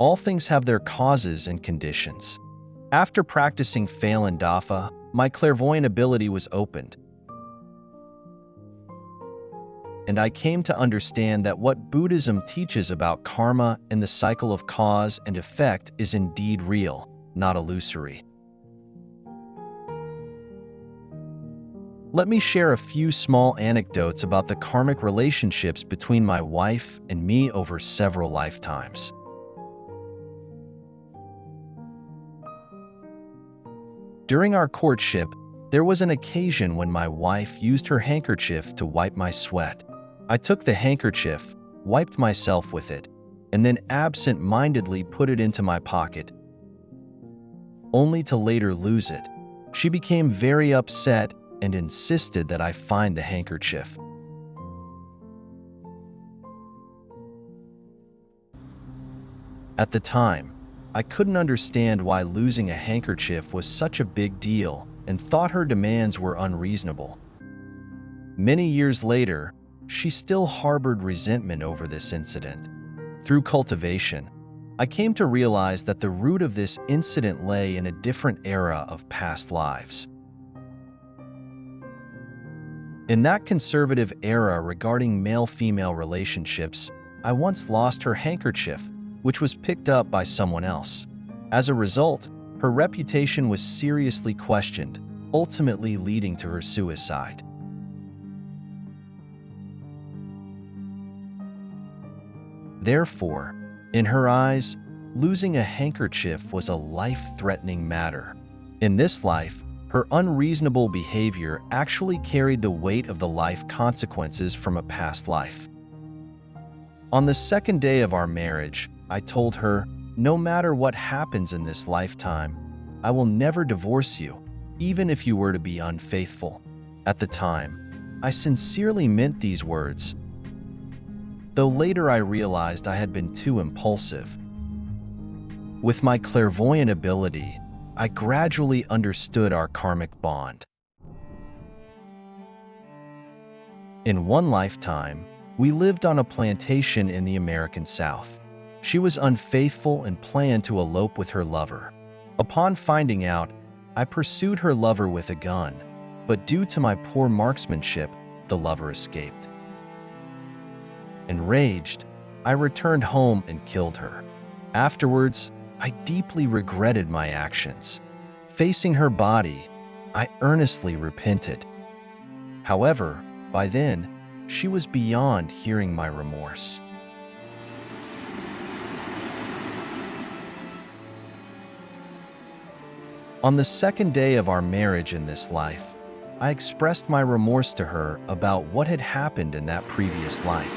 All things have their causes and conditions. After practicing Falun Dafa, my clairvoyant ability was opened, and I came to understand that what Buddhism teaches about karma and the cycle of cause and effect is indeed real, not illusory. Let me share a few small anecdotes about the karmic relationships between my wife and me over several lifetimes. During our courtship, there was an occasion when my wife used her handkerchief to wipe my sweat. I took the handkerchief, wiped myself with it, and then absent-mindedly put it into my pocket, only to later lose it. She became very upset and insisted that I find the handkerchief. At the time, I couldn't understand why losing a handkerchief was such a big deal and thought her demands were unreasonable. Many years later, she still harbored resentment over this incident. Through cultivation, I came to realize that the root of this incident lay in a different era of past lives. In that conservative era regarding male-female relationships, I once lost her handkerchief, which was picked up by someone else. As a result, her reputation was seriously questioned, ultimately leading to her suicide. Therefore, in her eyes, losing a handkerchief was a life-threatening matter. In this life, her unreasonable behavior actually carried the weight of the life consequences from a past life. On the second day of our marriage, I told her, "No matter what happens in this lifetime, I will never divorce you, even if you were to be unfaithful." At the time, I sincerely meant these words, though later I realized I had been too impulsive. With my clairvoyant ability, I gradually understood our karmic bond. In one lifetime, we lived on a plantation in the American South. She was unfaithful and planned to elope with her lover. Upon finding out, I pursued her lover with a gun, but due to my poor marksmanship, the lover escaped. Enraged, I returned home and killed her. Afterwards, I deeply regretted my actions. Facing her body, I earnestly repented. However, by then, she was beyond hearing my remorse. On the second day of our marriage in this life, I expressed my remorse to her about what had happened in that previous life.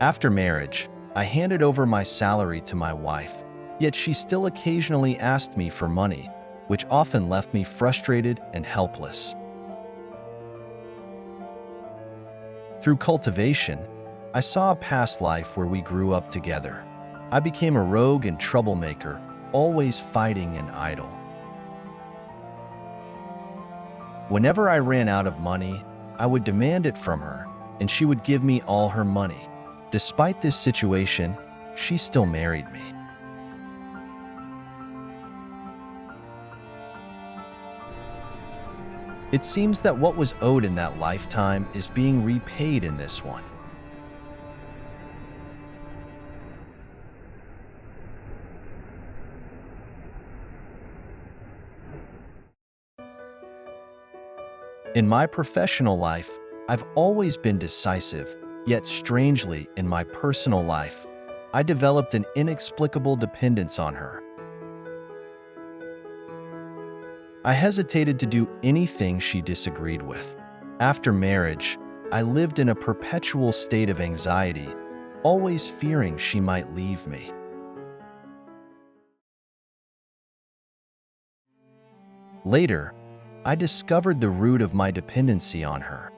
After marriage, I handed over my salary to my wife, yet she still occasionally asked me for money, which often left me frustrated and helpless. Through cultivation, I saw a past life where we grew up together. I became a rogue and troublemaker, always fighting and idle. Whenever I ran out of money, I would demand it from her, and she would give me all her money. Despite this situation, she still married me. It seems that what was owed in that lifetime is being repaid in this one. In my professional life, I've always been decisive, yet strangely, in my personal life, I developed an inexplicable dependence on her. I hesitated to do anything she disagreed with. After marriage, I lived in a perpetual state of anxiety, always fearing she might leave me. Later, I discovered the root of my dependency on her.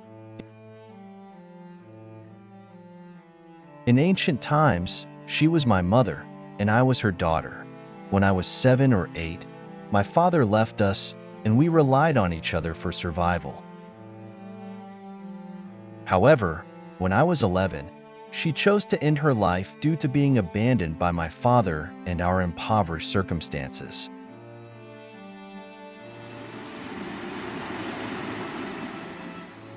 In ancient times, she was my mother, and I was her daughter. When I was 7 or 8, my father left us, and we relied on each other for survival. However, when I was 11, She chose to end her life due to being abandoned by my father and our impoverished circumstances.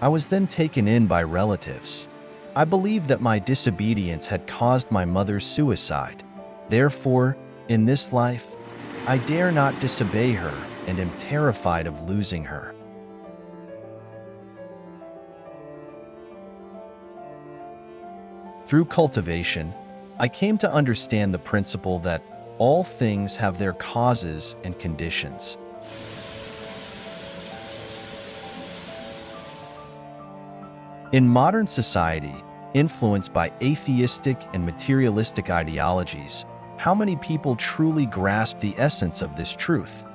I was then taken in by relatives. I believed that my disobedience had caused my mother's suicide. Therefore, in this life, I dare not disobey her and am terrified of losing her. Through cultivation, I came to understand the principle that all things have their causes and conditions. In modern society, influenced by atheistic and materialistic ideologies, how many people truly grasp the essence of this truth?